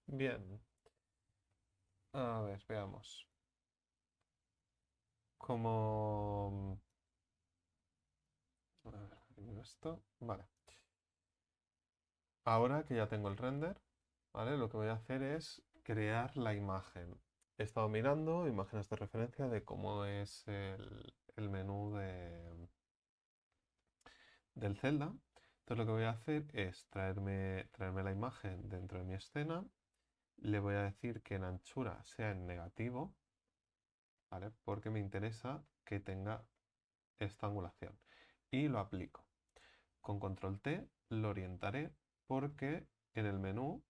Bien, a ver, veamos. Como... A ver, primero esto. Vale. Ahora que ya tengo el render, ¿vale? Lo que voy a hacer es crear la imagen. He estado mirando imágenes de referencia de cómo es el menú del Zelda. Entonces lo que voy a hacer es traerme la imagen dentro de mi escena. Le voy a decir que en anchura sea en negativo, ¿vale? Porque me interesa que tenga esta angulación. Y lo aplico. Con control T lo orientaré porque en el menú,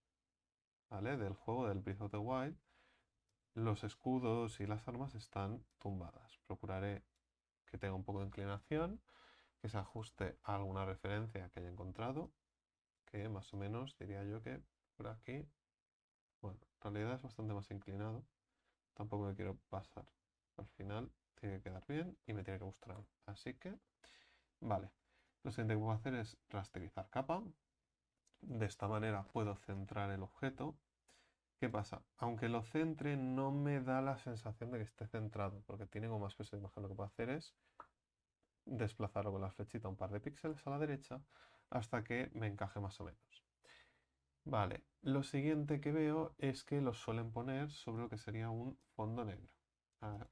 ¿vale? Del juego del Breath of the Wild, los escudos y las armas están tumbadas. Procuraré que tenga un poco de inclinación, que se ajuste a alguna referencia que haya encontrado, que más o menos diría yo que por aquí, bueno, en realidad es bastante más inclinado, tampoco me quiero pasar. Al final tiene que quedar bien y me tiene que gustar. Así que, vale. Lo siguiente que puedo hacer es rasterizar capa. De esta manera puedo centrar el objeto. ¿Qué pasa? Aunque lo centre, no me da la sensación de que esté centrado, porque tiene como más peso de imagen. Lo que puedo hacer es desplazarlo con la flechita un par de píxeles a la derecha hasta que me encaje más o menos. Vale, lo siguiente que veo es que lo suelen poner sobre lo que sería un fondo negro,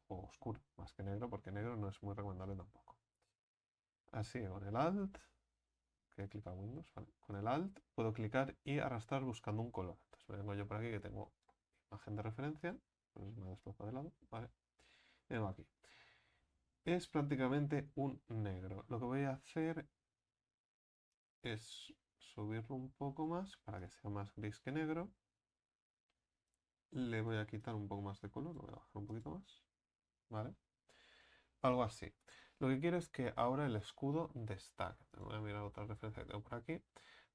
o oscuro, más que negro, porque negro no es muy recomendable tampoco. Así que con el Alt, que he clicado Windows, vale. Con el Alt puedo clicar y arrastrar buscando un color. Entonces me vengo yo por aquí que tengo imagen de referencia, pues me desplazo de lado, vale. Y vengo aquí. Es prácticamente un negro. Lo que voy a hacer es subirlo un poco más para que sea más gris que negro. Le voy a quitar un poco más de color, lo voy a bajar un poquito más, ¿vale? Algo así. Lo que quiero es que ahora el escudo destaque. Voy a mirar otra referencia que tengo por aquí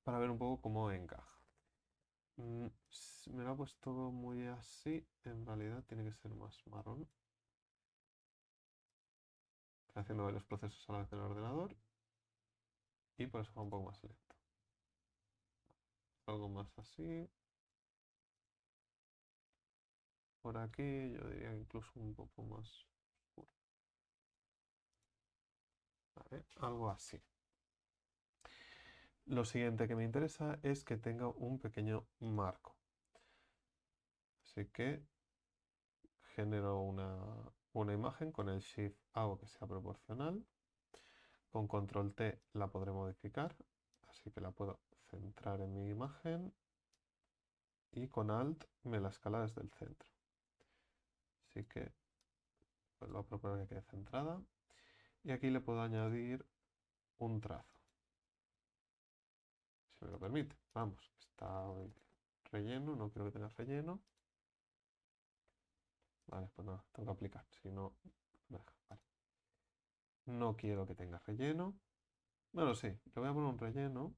para ver un poco cómo encaja. Me lo ha puesto muy así. En realidad tiene que ser más marrón. Estoy haciendo varios procesos a la vez en el ordenador y por eso va un poco más lento. Algo más así. Por aquí yo diría que incluso un poco más oscuro. ¿Vale? Algo así. Lo siguiente que me interesa es que tenga un pequeño marco. Así que genero una imagen con el Shift hago que sea proporcional. Con control T la podré modificar. Así que la puedo centrar en mi imagen. Y con Alt me la escala desde el centro. Así que pues, lo voy a proponer que quede centrada. Y aquí le puedo añadir un trazo, si me lo permite. Vamos, está relleno, no quiero que tenga relleno. Vale, pues nada, tengo que aplicar, si no, me deja. Vale. No quiero que tenga relleno. Bueno, sí, le voy a poner un relleno.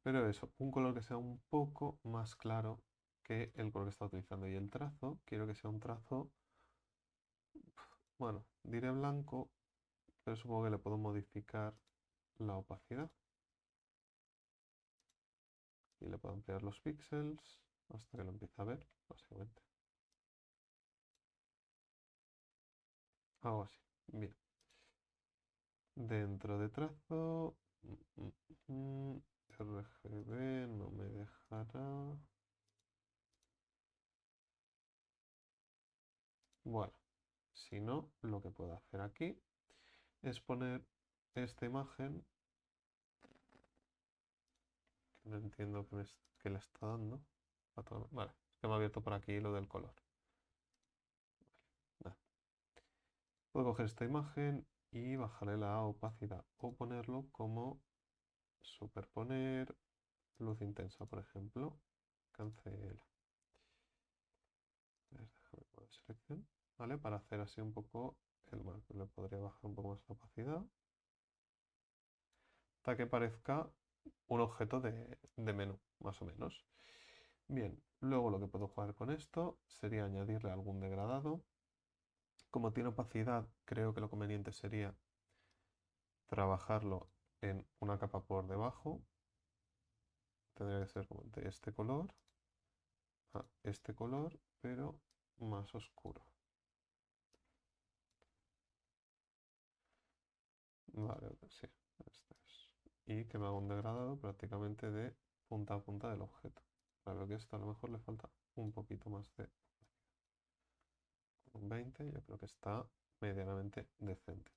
Pero eso, un color que sea un poco más claro que el color que está utilizando. Y el trazo, quiero que sea un trazo, bueno, diré blanco, pero supongo que le puedo modificar la opacidad. Y le puedo ampliar los píxeles hasta que lo empiece a ver, básicamente. Algo así. Bien. Dentro de trazo. RGB no me dejará. Bueno, si no, lo que puedo hacer aquí es poner esta imagen, que no entiendo qué le está dando. Vale, es que me ha abierto por aquí lo del color. Vale, puedo coger esta imagen y bajarle la opacidad o ponerlo como superponer luz intensa, por ejemplo. Cancela. Déjame poner selección, ¿vale? Para hacer así un poco el marco. Le podría bajar un poco más la opacidad hasta que parezca un objeto de menú, más o menos. Bien, luego lo que puedo jugar con esto sería añadirle algún degradado. Como tiene opacidad, creo que lo conveniente sería trabajarlo en una capa por debajo, tendría que ser como de este color a este color, pero más oscuro. Vale, sí, este es. Y que me haga un degradado prácticamente de punta a punta del objeto. Claro que esto a lo mejor le falta un poquito más de un 20, yo creo que está medianamente decente.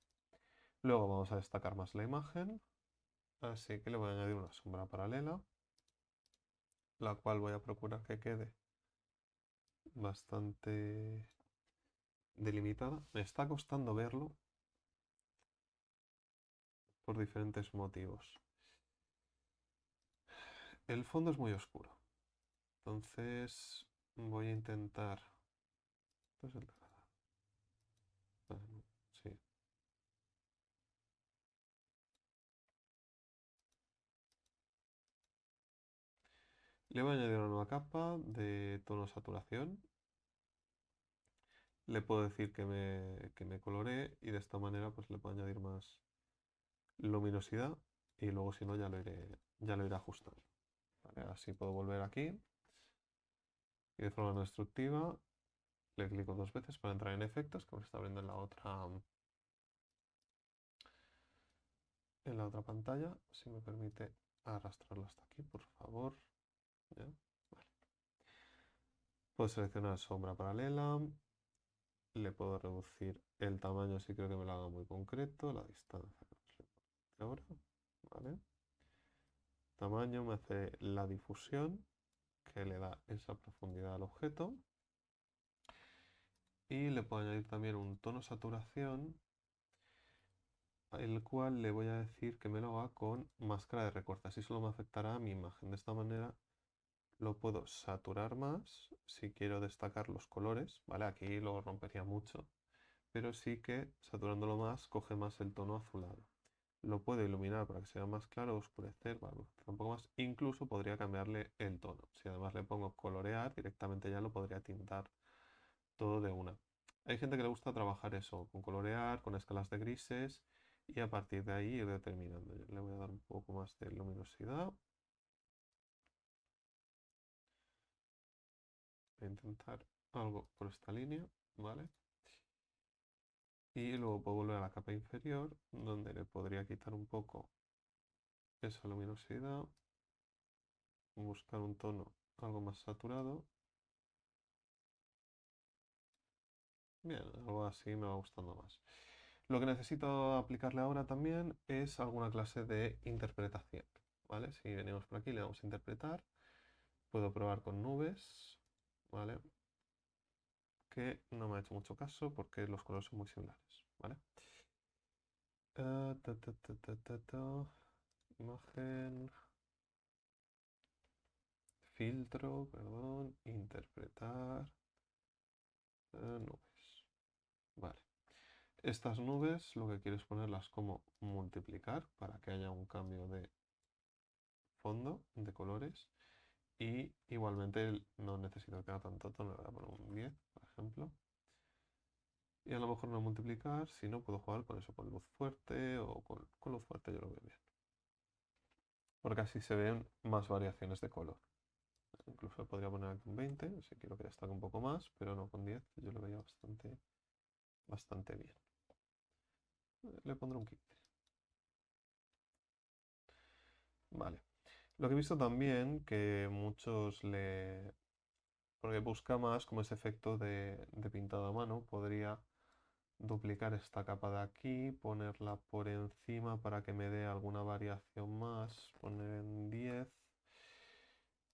Luego vamos a destacar más la imagen, así que le voy a añadir una sombra paralela, la cual voy a procurar que quede bastante delimitada. Me está costando verlo por diferentes motivos. El fondo es muy oscuro, entonces voy a intentar... Esto es el degradado. Ah, no, sí. Le voy a añadir una nueva capa de tono saturación. Le puedo decir que me coloree y de esta manera pues le puedo añadir más luminosidad y luego si no ya lo iré ajustando. ¿Vale? Así puedo volver aquí y de forma no destructiva le clico dos veces para entrar en efectos que me está abriendo en la otra pantalla. Si me permite arrastrarlo hasta aquí, por favor. ¿Ya? Vale. Puedo seleccionar sombra paralela. Le puedo reducir el tamaño si creo que me lo haga muy concreto. La distancia ahora. ¿Vale? Tamaño me hace la difusión que le da esa profundidad al objeto. Y le puedo añadir también un tono saturación, el cual le voy a decir que me lo haga con máscara de recorte. Así solo me afectará a mi imagen. De esta manera lo puedo saturar más si quiero destacar los colores, ¿vale? Aquí lo rompería mucho, pero sí que saturándolo más coge más el tono azulado. Lo puedo iluminar para que sea más claro, oscurecer, vale, un poco más. Incluso podría cambiarle el tono. Si además le pongo colorear, directamente ya lo podría tintar todo de una. Hay gente que le gusta trabajar eso, con colorear, con escalas de grises y a partir de ahí ir determinando. Yo le voy a dar un poco más de luminosidad. Voy a intentar algo por esta línea, ¿vale? Y luego puedo volver a la capa inferior, donde le podría quitar un poco esa luminosidad, buscar un tono algo más saturado. Bien, algo así me va gustando más. Lo que necesito aplicarle ahora también es alguna clase de interpretación, ¿vale? Si venimos por aquí, le damos a interpretar. Puedo probar con nubes, ¿vale? Que no me ha hecho mucho caso porque los colores son muy similares, ¿vale? Imagen, filtro, perdón, interpretar, nubes, vale. Estas nubes lo que quiero es ponerlas como multiplicar para que haya un cambio de fondo, de colores. Y igualmente no necesito que tenga tanto tono, le voy a poner un 10, por ejemplo. Y a lo mejor no multiplicar, si no puedo jugar con eso, con luz fuerte o con luz fuerte yo lo veo bien. Porque así se ven más variaciones de color. Incluso podría poner aquí un 20, si quiero que destaque un poco más, pero no con 10, yo lo veía bastante bien. Le pondré un 15. Vale. Lo que he visto también que muchos le... Porque busca más como ese efecto de pintado a mano, podría duplicar esta capa de aquí, ponerla por encima para que me dé alguna variación más, poner en 10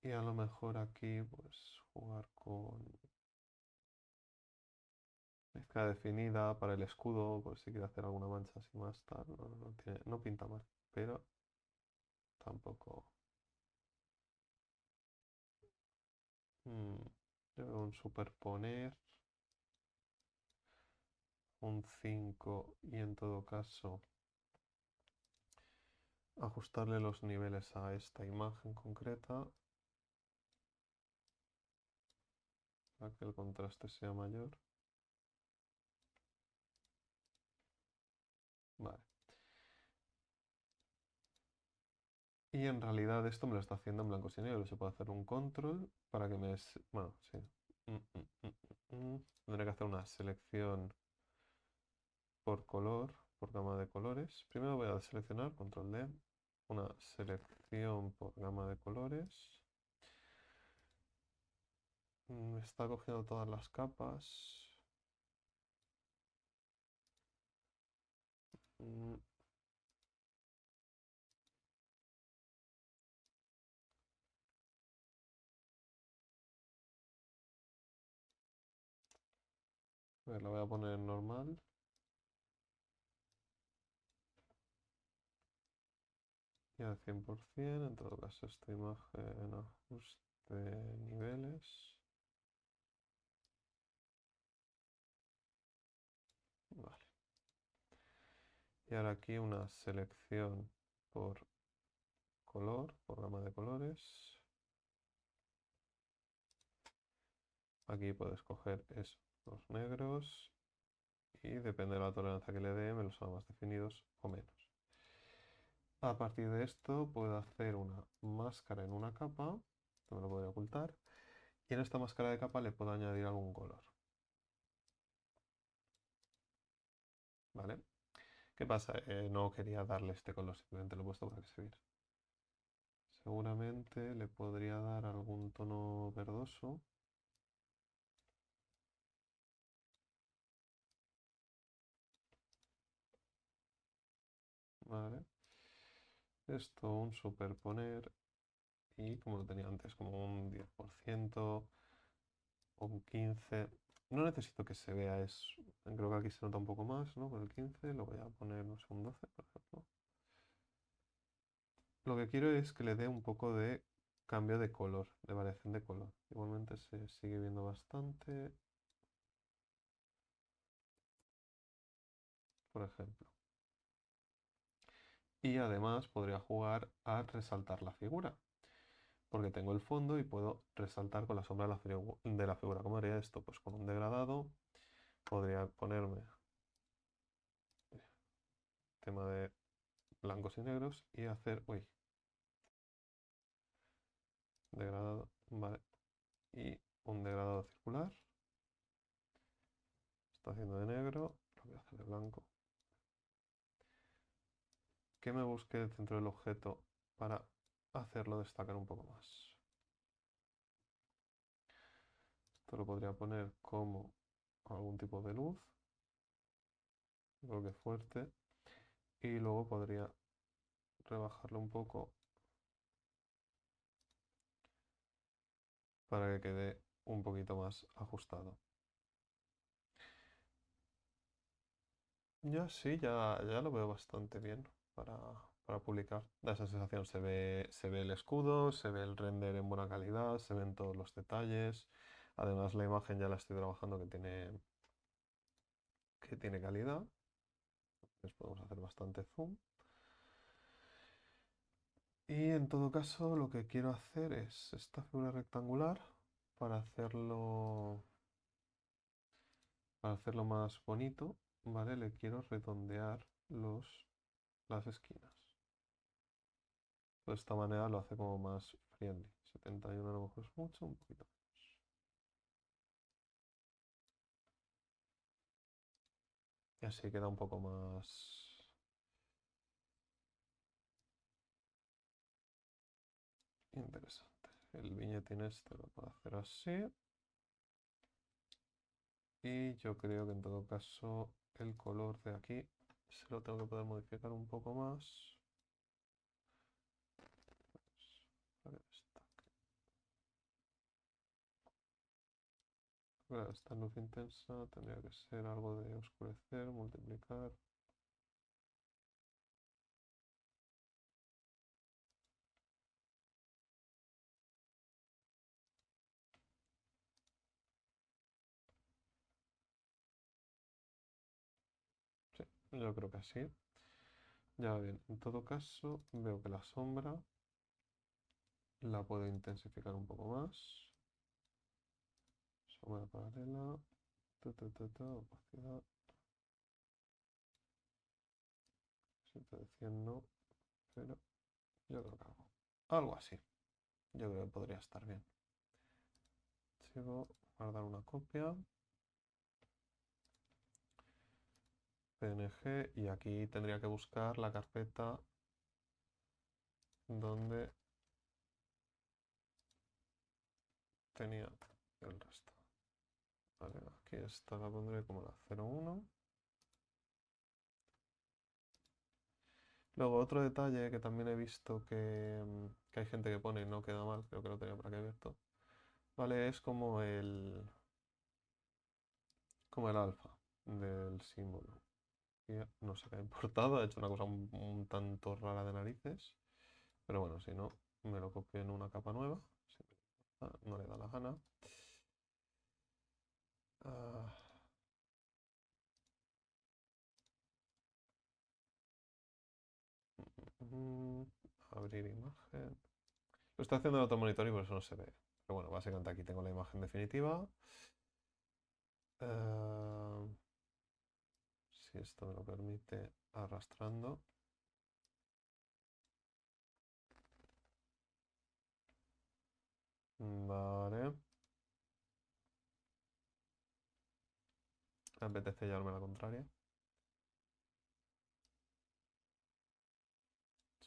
y a lo mejor aquí pues jugar con mezcla definida para el escudo, por si quiero hacer alguna mancha así más tal, no pinta mal, pero tampoco yo veo un superponer, un 5 y en todo caso ajustarle los niveles a esta imagen concreta para que el contraste sea mayor. Vale. Y Y en realidad esto me lo está haciendo en blancos y negros. Se puede hacer un control para que me... Bueno, sí. Tendré que hacer una selección por color, por gama de colores. Primero voy a seleccionar, control D, una selección por gama de colores. Está cogiendo todas las capas. Mm, A ver, la voy a poner en normal. Y al 100%, en todo caso esta imagen ajuste niveles. Vale. Y ahora aquí una selección por color, por gama de colores. Aquí puedo escoger eso, los negros. Y depende de la tolerancia que le dé, me los haga más definidos o menos. A partir de esto puedo hacer una máscara en una capa, que me lo podría ocultar. Y en esta máscara de capa le puedo añadir algún color. ¿Vale? ¿Qué pasa? No quería darle este color, simplemente lo he puesto para que se viera. Seguramente le podría dar algún tono verdoso. ¿Vale? Esto, un superponer. Y como lo tenía antes, como un 10% o un 15%. No necesito que se vea, creo que aquí se nota un poco más, ¿no? Por el 15 lo voy a poner, no sé, un 12, por ejemplo. Lo que quiero es que le dé un poco de cambio de color, de variación de color. Igualmente se sigue viendo bastante, por ejemplo. Y además podría jugar a resaltar la figura, porque tengo el fondo y puedo resaltar con la sombra de la figura. ¿Cómo haría esto? Pues con un degradado podría ponerme tema de blancos y negros y hacer, uy, degradado, vale, y un degradado circular. Está haciendo de negro, lo voy a hacer de blanco. Que me busque el centro del objeto para hacerlo destacar un poco más. Esto lo podría poner como algún tipo de luz, bloque fuerte, y luego podría rebajarlo un poco para que quede un poquito más ajustado. Ya sí, ya lo veo bastante bien para publicar. Da esa sensación, se ve el escudo, se ve el render en buena calidad, se ven todos los detalles. Además la imagen ya la estoy trabajando que tiene calidad. Entonces podemos hacer bastante zoom. Y en todo caso lo que quiero hacer es esta figura rectangular para hacerlo, para hacerlo más bonito, ¿vale? Le quiero redondear las esquinas. De esta manera lo hace como más friendly. 71 a lo mejor es mucho, un poquito menos. Y así queda un poco más interesante. El viñetín este lo puedo hacer así. Y yo creo que en todo caso el color de aquí se lo tengo que poder modificar un poco más. Para que destaque. Claro, esta luz intensa tendría que ser algo de oscurecer, multiplicar. Sí, yo creo que así. Ya va bien. En todo caso, veo que la sombra la puedo intensificar un poco más. Sombra paralela. Opacidad. 7 de 100 no, pero yo creo que hago. Algo así. Yo creo que podría estar bien. Sigo, guardar una copia. PNG y aquí tendría que buscar la carpeta donde tenía el resto. Vale, aquí esta la pondré como la 01. Luego otro detalle que también he visto que hay gente que pone y no queda mal, creo que lo tenía por aquí abierto. Vale, es como el alfa del símbolo. Y no sé qué ha importado, ha hecho una cosa un tanto rara de narices. Pero bueno, si no, me lo copio en una capa nueva. Si no le da la gana. Ah, mm, abrir imagen. Lo estoy haciendo en otro monitor y por eso no se ve. Pero bueno, básicamente aquí tengo la imagen definitiva. Ah, si esto me lo permite, arrastrando. Vale. Me apetece llevarme la contraria.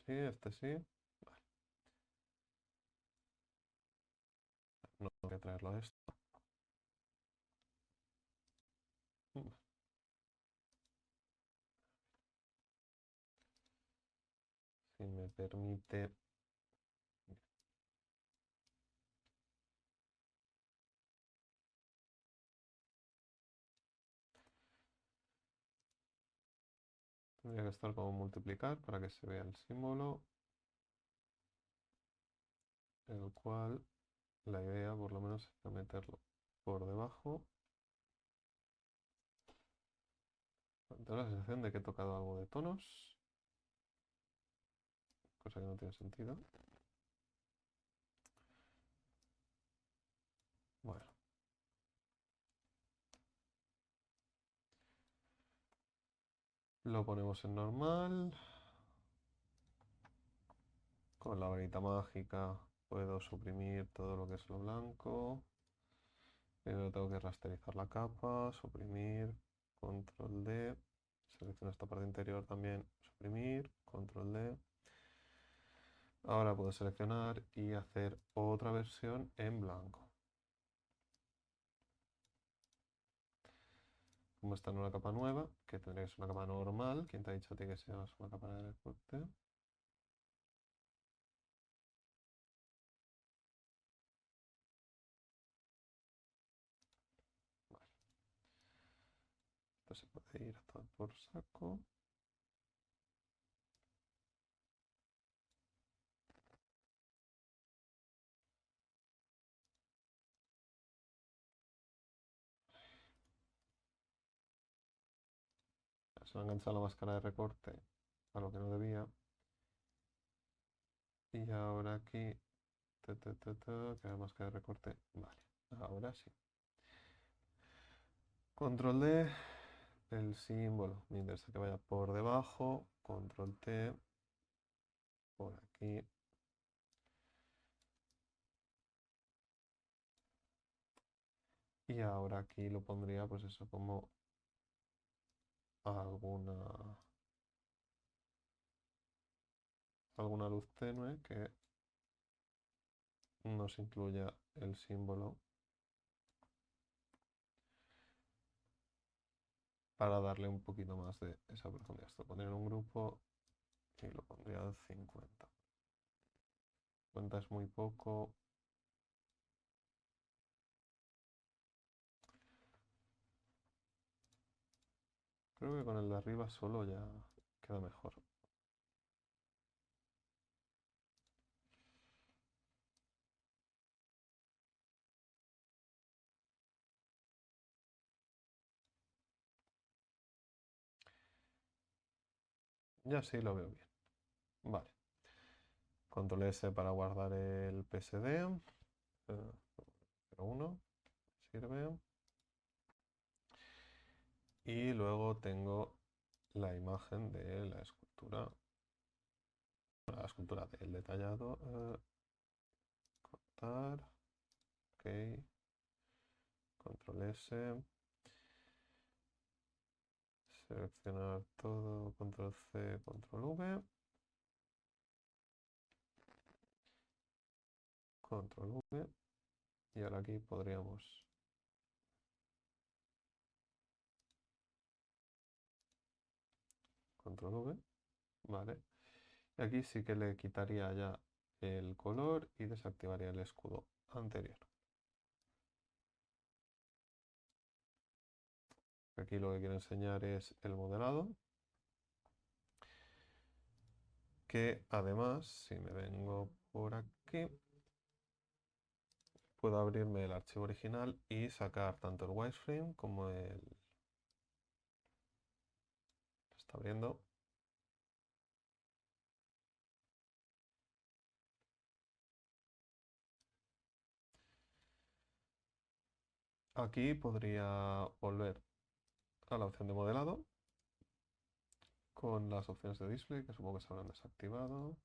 Sí, este sí. Vale. No tengo que traerlo a esto. Mm, Si me permite. Tendría que estar como multiplicar para que se vea el símbolo. El cual la idea por lo menos es meterlo por debajo. Tengo la sensación de que he tocado algo de tonos, cosa que no tiene sentido. Bueno, lo ponemos en normal. Con la varita mágica puedo suprimir todo lo que es lo blanco. Primero tengo que rasterizar la capa, suprimir, control D. Selecciono esta parte interior también, suprimir, control D. Ahora puedo seleccionar y hacer otra versión en blanco. Como está en una capa nueva, que tendría que ser una capa normal. ¿Quién te ha dicho a ti que sea una capa de recorte? Vale, esto se puede ir a tomar por saco. Se me ha enganchado la máscara de recorte a lo que no debía. Y ahora aquí, que la máscara de recorte. Vale, ahora sí. Control D, el símbolo. Me interesa que vaya por debajo. Control T, por aquí. Y ahora aquí lo pondría, pues eso, como alguna, alguna luz tenue que nos incluya el símbolo para darle un poquito más de esa profundidad. Esto lo pondría en un grupo y lo pondría en 50. 50 es muy poco. Creo que con el de arriba solo ya queda mejor. Ya sí lo veo bien. Vale. Control S para guardar el PSD. 01 sirve. Y luego tengo la imagen de la escultura la escultura del detallado, cortar, ok, control S, seleccionar todo, control C, control V, control V, y ahora aquí podríamos control V, vale, y aquí sí que le quitaría ya el color y desactivaría el escudo anterior. Aquí lo que quiero enseñar es el modelado, que además, si me vengo por aquí, puedo abrirme el archivo original y sacar tanto el wireframe como el... Está abriendo. Aquí podría volver a la opción de modelado con las opciones de display, que supongo que se habrán desactivado.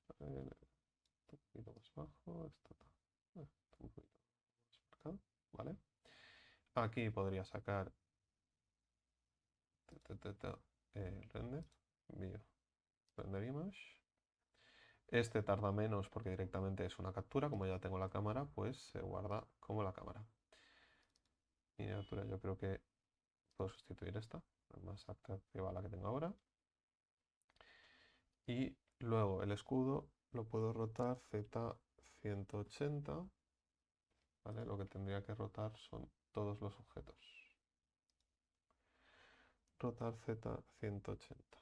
A ver, esto un poquito más bajo, esto un poquito más marcado, ¿vale? Aquí podría sacar el render, view, render image. Este tarda menos porque directamente es una captura, como ya tengo la cámara, pues se guarda como la cámara. Miniatura, yo creo que puedo sustituir esta, más activa la que tengo ahora. Y luego el escudo lo puedo rotar Z 180, ¿vale? Lo que tendría que rotar son todos los objetos. Rotar Z 180.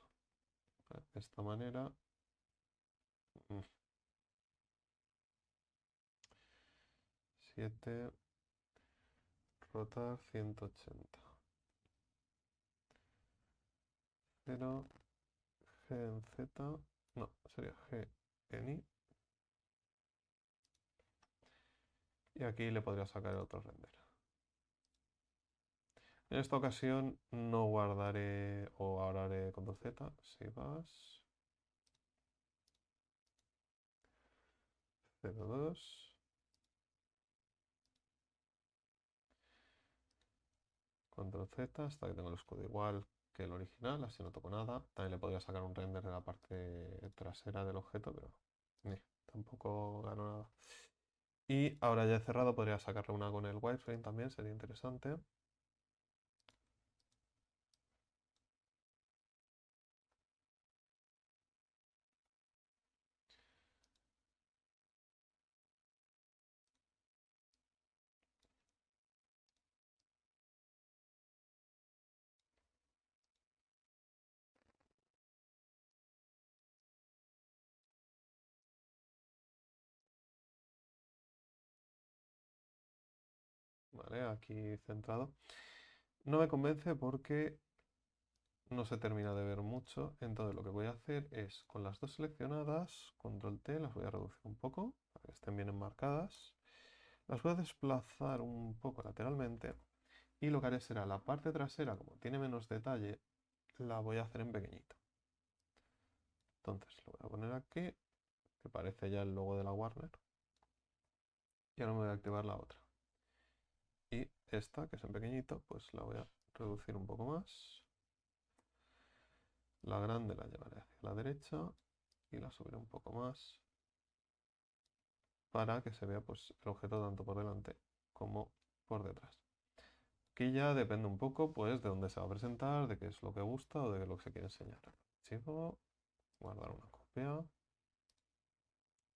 ¿Vale? De esta manera. 7, rotar 180. 0, G en Z. No, sería G en Y. Y aquí le podría sacar otro render. En esta ocasión no guardaré o ahora haré Ctrl Z, si vas, 02, Ctrl Z hasta que tengo el escudo igual que el original, así no toco nada. También le podría sacar un render de la parte trasera del objeto, pero tampoco gano nada. Y ahora ya he cerrado, podría sacarle una con el wireframe también, sería interesante. Vale, aquí centrado. No me convence porque no se termina de ver mucho, entonces lo que voy a hacer es, con las dos seleccionadas, control T, las voy a reducir un poco para que estén bien enmarcadas. Las voy a desplazar un poco lateralmente y lo que haré será la parte trasera, como tiene menos detalle, la voy a hacer en pequeñito. Entonces lo voy a poner aquí, que parece ya el logo de la Warner. Y ahora me voy a activar la otra. Y esta, que es en pequeñito, pues la voy a reducir un poco más. La grande la llevaré hacia la derecha y la subiré un poco más para que se vea pues, el objeto tanto por delante como por detrás. Aquí ya depende un poco pues, de dónde se va a presentar, de qué es lo que gusta o de lo que se quiere enseñar. Archivo, guardar una copia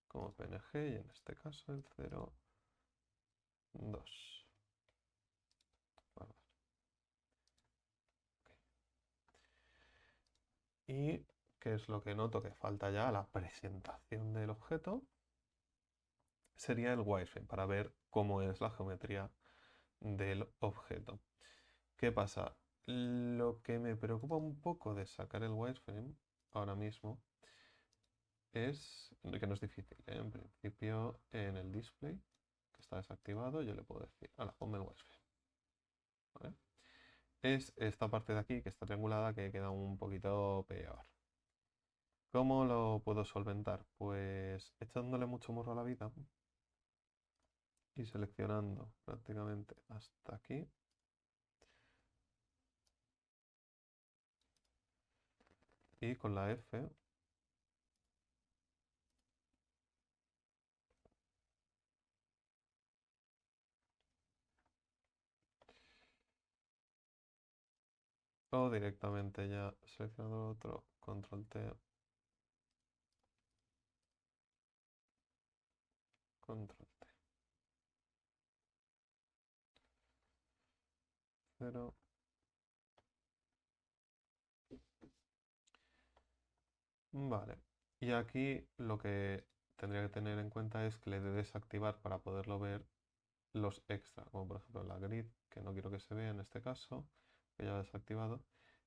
como PNG y en este caso el 02. Guardar. Ok. Y qué es lo que noto que falta ya la presentación del objeto, sería el wireframe para ver cómo es la geometría del objeto. ¿Qué pasa? Lo que me preocupa un poco de sacar el wireframe ahora mismo es que no es difícil, ¿eh? En principio en el display que está desactivado yo le puedo decir, hala, ponme el wireframe, ¿vale? es esta parte de aquí que está triangulada que queda un poquito peor. ¿Cómo lo puedo solventar? Pues echándole mucho morro a la vida y seleccionando prácticamente hasta aquí. Y con la F o directamente ya seleccionando otro, control T, control T. 0. Vale. Y aquí lo que tendría que tener en cuenta es que le de desactivar para poderlo ver los extra, como por ejemplo la grid, que no quiero que se vea en este caso, que ya lo he desactivado,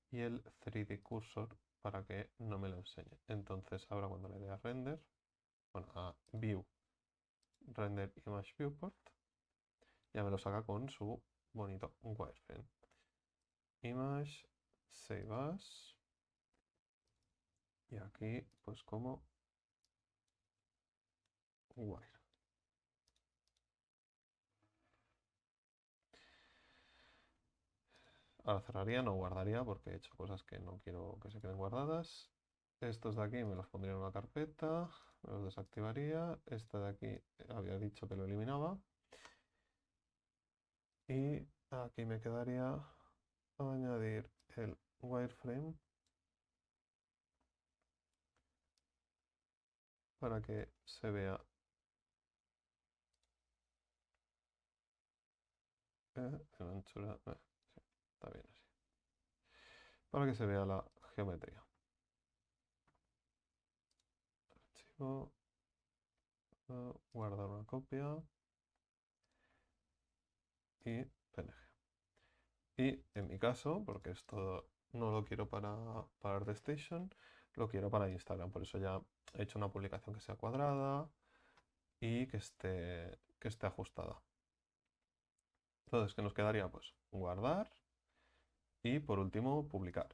y el 3D cursor para que no me lo enseñe. Entonces ahora cuando le dé a render, bueno, a view, render image viewport, ya me lo saca con su bonito wireframe. Image, save as, y aquí pues como wire. Ahora cerraría, no guardaría porque he hecho cosas que no quiero que se queden guardadas. Estos de aquí me los pondría en una carpeta, me los desactivaría. Este de aquí había dicho que lo eliminaba. Y aquí me quedaría añadir el wireframe para que se vea en anchura. Sí, está bien así. Para que se vea la geometría. Archivo, guardar una copia y PNG. Y en mi caso, porque esto no lo quiero para ArtStation, lo quiero para Instagram. Por eso ya he hecho una publicación que sea cuadrada y que esté ajustada. Entonces, ¿qué nos quedaría? Pues guardar y por último publicar.